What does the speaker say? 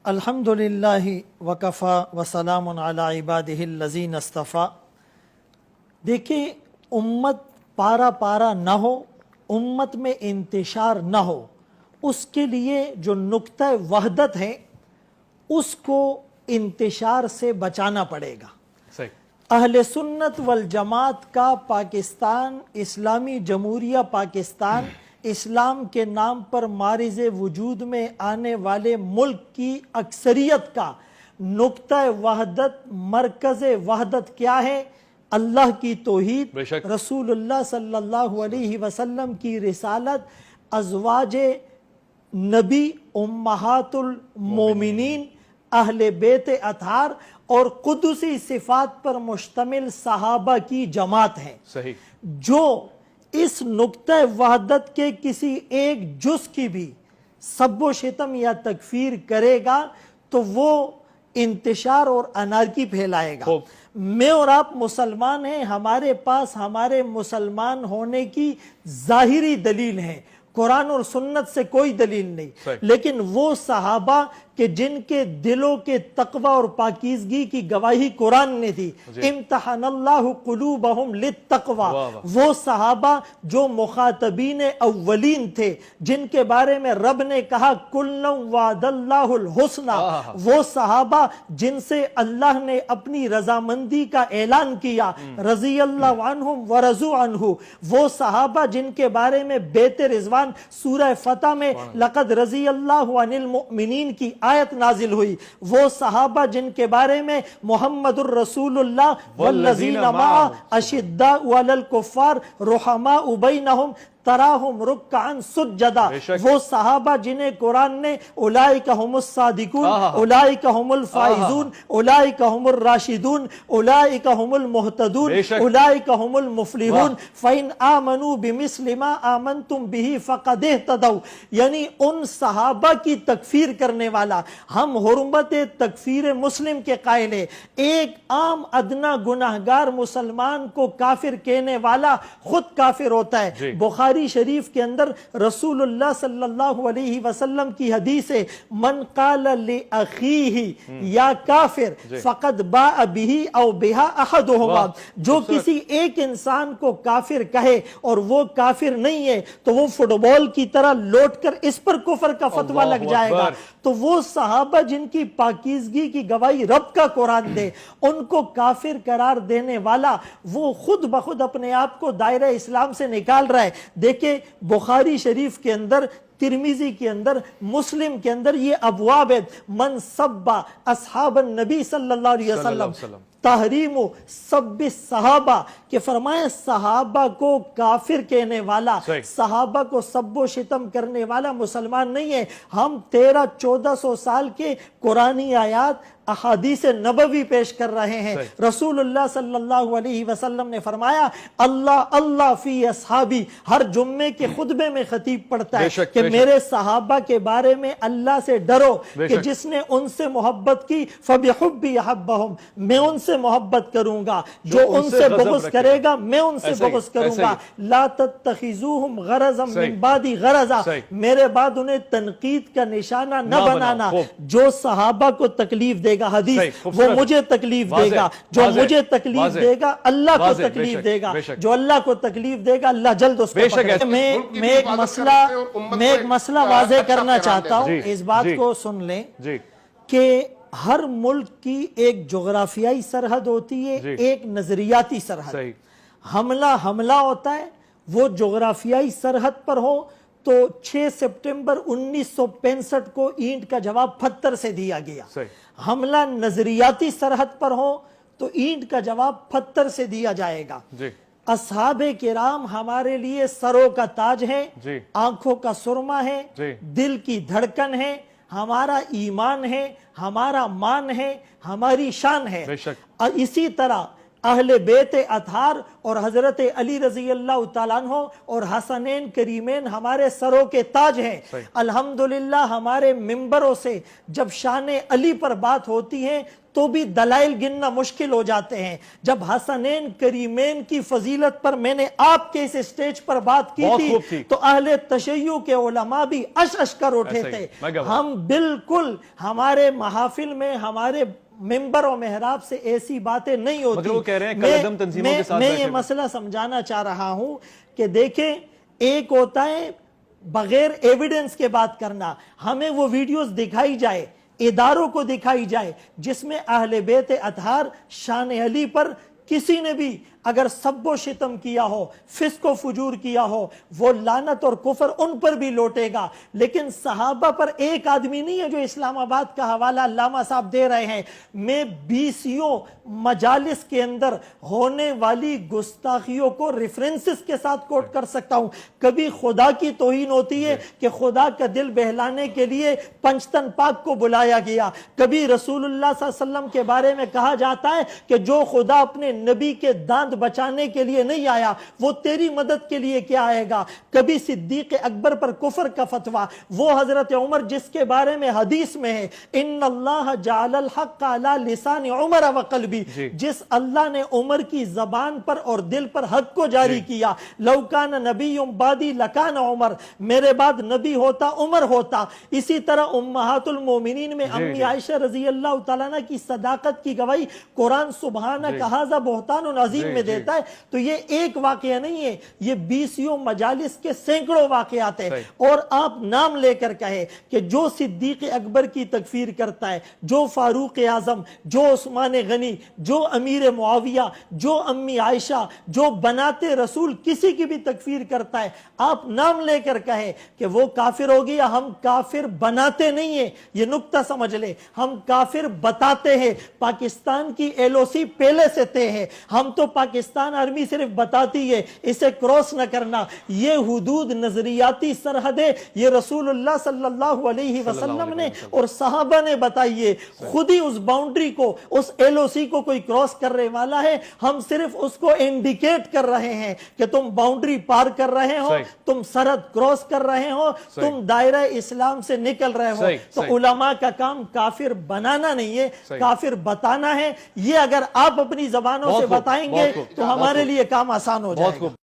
الحمدللہ وکفا وسلام علی عبادہ الذین اصطفیٰ۔ دیکھیں، امت پارا پارا نہ ہو، امت میں انتشار نہ ہو، اس کے لیے جو نقطہ وحدت ہے اس کو انتشار سے بچانا پڑے گا۔ اہل سنت والجماعت کا پاکستان، اسلامی جمہوریہ پاکستان، اسلام کے نام پر معرض وجود میں آنے والے ملک کی اکثریت کا نقطہ وحدت، مرکز وحدت کیا ہے؟ اللہ کی توحید، رسول اللہ صلی اللہ علیہ وسلم کی رسالت، ازواج نبی، امہات المومنین، اہل بیت اطہار اور قدسی صفات پر مشتمل صحابہ کی جماعت ہے۔ جو اس نقطہ وحدت کے کسی ایک جز کی بھی سب و شتم یا تکفیر کرے گا تو وہ انتشار اور انارکی پھیلائے گا۔ میں اور آپ مسلمان ہیں، ہمارے پاس ہمارے مسلمان ہونے کی ظاہری دلیل ہے، قرآن اور سنت سے کوئی دلیل نہیں، لیکن وہ صحابہ کہ جن کے دلوں کے تقوی اور پاکیزگی کی گواہی قرآن نے دی، امتحن اللہ قلوبہم للتقوی، وہ صحابہ جو مخاطبین اولین تھے، جن کے بارے میں رب نے کہا کُلًّا وعد اللہ الحسنى، وہ صحابہ جن سے اللہ نے اپنی رضامندی کا اعلان کیا، رضی اللہ عنہم ورضوا عنہ، وہ صحابہ جن کے بارے میں بیت رضوان سورہ فتح میں لقد رضی اللہ عن المؤمنین کی آیت نازل ہوئی، وہ صحابہ جن کے بارے میں محمد الرسول اللہ والذین معہ اشداء علی الکفار رحماء بینہم تراہم رکعا سجدا، وہ صحابہ جنہیں قرآن نے اولئک ہم الصادقون، اولئک ہم الفائزون، اولئک ہم الراشدون، اولئک ہم المہتدون، اولئک ہم المفلحون، فَإِنْ آمَنُوا بِمِثْلِ مَا آمَنْتُمْ بِهِ فَقَدْ اهْتَدَوْا، یعنی ان صحابہ کی تکفیر کرنے والا، ہم حرمت تکفیر مسلم کے قائل ہیں۔ ایک عام ادنا گناہگار مسلمان کو کافر کہنے والا خود کافر ہوتا ہے۔ بخاری شریف کے اندر رسول اللہ صلی اللہ علیہ وسلم کی حدیث ہے، من قال لأخیہ یا کافر فقد باء بہ او بہا احدہما، جو کسی ایک انسان کو کافر کہے اور وہ کافر نہیں ہے تو وہ فٹ بال کی طرح لوٹ کر اس پر کفر کا فتویٰ لگ جائے گا۔ تو وہ صحابہ جن کی پاکیزگی کی گواہی رب کا قرآن دے، ان کو کافر قرار دینے والا وہ خود بخود اپنے آپ کو دائرہ اسلام سے نکال رہا ہے۔ دیکھیں بخاری شریف کے اندر، ترمیزی کے اندر، مسلم کے اندر یہ ابواب ہے، من سب اصحاب النبی صلی اللہ علیہ وسلم، تحریم سب صحابہ، کہ فرمایا صحابہ کو کافر کہنے والا، صحابہ کو سب و شتم کرنے والا مسلمان نہیں ہے۔ ہم 1300-1400 سال کے قرآنی آیات، احادیث نبوی پیش کر رہے ہیں۔ رسول اللہ صلی اللہ علیہ وسلم نے فرمایا اللہ اللہ فی اصحابی، ہر جمعے کے خطبے میں خطیب پڑھتا ہے کہ میرے صحابہ کے بارے میں اللہ سے ڈرو، کہ جس نے ان سے محبت کی فبحبی احبہم، میں ان سے محبت کروں گا، جو ان سے بغض کرے گا میں ان سے بغض کروں گا، لا تتخذوہم غرضا من بعدی غرضا، میرے بعد انہیں تنقید کا نشانہ نہ بنانا۔ جو صحابہ کو تکلیف دے گا، حدیث، وہ مجھے تکلیف دے گا، جو مجھے تکلیف دے گا اللہ کو تکلیف دے گا، جو اللہ کو تکلیف دے گا اللہ جلد اس کو پکڑے گا۔ میں ایک مسئلہ واضح کرنا چاہتا ہوں، اس بات کو سن لیں کہ ہر ملک کی ایک جغرافیائی سرحد ہوتی ہے، ایک نظریاتی سرحد۔ حملہ ہوتا ہے، وہ جغرافیائی سرحد پر ہو تو 6 سپٹمبر 1965 کو اینٹ کا جواب پتھر سے دیا گیا۔ حملہ نظریاتی سرحد پر ہو تو اینٹ کا جواب پتھر سے دیا جائے گا۔ اصحاب کرام ہمارے لیے سروں کا تاج ہے، آنکھوں کا سرما ہے، دل کی دھڑکن ہے، ہمارا ایمان ہے، ہمارا مان ہے، ہماری شان ہے۔ اسی طرح اہل بیت اطہار اور حضرت علی رضی اللہ تعالیٰ عنہ اور حسنین کریمین ہمارے سروں کے تاج ہیں. الحمدللہ ہمارے ممبروں سے جب شان علی پر بات ہوتی ہے تو بھی دلائل گننا مشکل ہو جاتے ہیں. جب حسنین کریمین کی فضیلت پر میں نے آپ کے اس اسٹیج پر بات کی تھی تو اہل تشیع کے علماء بھی اش اش کر اٹھے تھے. ہم بالکل ہمارے محافل میں ہمارے ممبر و محراب سے ایسی باتیں نہیں ہوتی. مگر وہ کہہ رہے ہیں کلعدم تنظیموں کے ساتھ میں یہ مسئلہ سمجھانا چاہ رہا ہوں کہ دیکھیں ایک ہوتا ہے بغیر ایویڈنس کے بات کرنا. ہمیں وہ ویڈیوز دکھائی جائے, اداروں کو دکھائی جائے جس میں اہل بیت اطہار شان علی پر کسی نے بھی اگر سب و شتم کیا ہو, فسق و فجور کیا ہو, وہ لعنت اور کفر ان پر بھی لوٹے گا. لیکن صحابہ پر ایک آدمی نہیں ہے جو اسلام آباد کا حوالہ علامہ صاحب دے رہے ہیں. میں 20 مجالس کے اندر ہونے والی گستاخیوں کو ریفرنسز کے ساتھ کوٹ کر سکتا ہوں. کبھی خدا کی توہین ہوتی ہے کہ خدا کا دل بہلانے کے لیے پنجتن پاک کو بلایا گیا. کبھی رسول اللہ صلی اللہ علیہ وسلم کے بارے میں کہا جاتا ہے کہ جو خدا اپنے نبی کے دانت بچانے کے لیے نہیں آیا وہ تیری مدد کے لیے کیا آئے گا. کبھی صدیق اکبر پر کفر کا فتویٰ, وہ حضرت عمر جس کے بارے میں حدیث میں ہے ان اللہ جعل الحق علی لسان عمر وقلبی, جس اللہ نے عمر کی زبان پر اور دل پر حق کو جاری کیا. لو کان نبی بعدی لکان عمر, میرے بعد نبی ہوتا عمر ہوتا. اسی طرح امہات المومنین میں امی عائشہ رضی اللہ تعالیٰ عنہ کی صداقت کی گواہی قرآن سبحانہ ھذا بہتان عظیم میں دیتا ہے. تو یہ ایک واقعہ نہیں ہے, یہ 20 مجالس کے سینکڑوں واقعات ہیں. اور آپ نام لے کر کہے کہ جو صدیق اکبر کی تکفیر کرتا ہے, جو فاروق اعظم, جو عثمان غنی, جو امیر معاویہ, جو امی عائشہ, جو بنات رسول, کسی کی بھی تکفیر کرتا ہے, آپ نام لے کر کہے کہ وہ کافر ہو گیا. ہم کافر بناتے نہیں ہیں, یہ نقطہ سمجھ لے. ہم کافر بتاتے ہیں. پاکستان کی LOC پہلے سے طے ہے. ہم تو پاکستان آرمی صرف بتاتی ہے, اسے کراس نہ کرنا. یہ حدود نظریاتی سرحدیں یہ رسول اللہ صلی اللہ علیہ وسلم نے اور صحابہ نے بتائیے. خود ہی اس باؤنڈری کو, اس LOC کو کوئی کراس کرنے والا ہے, ہم صرف اس کو انڈیکیٹ کر رہے ہیں کہ تم باؤنڈری پار کر رہے ہو, تم سرحد کراس کر رہے ہو, تم دائرہ اسلام سے نکل رہے ہو. تو علماء کا کام کافر بنانا نہیں ہے, کافر بتانا ہے. یہ اگر آپ اپنی زبانوں سے بتائیں گے تو ہمارے لیے کام آسان ہو جائے گا.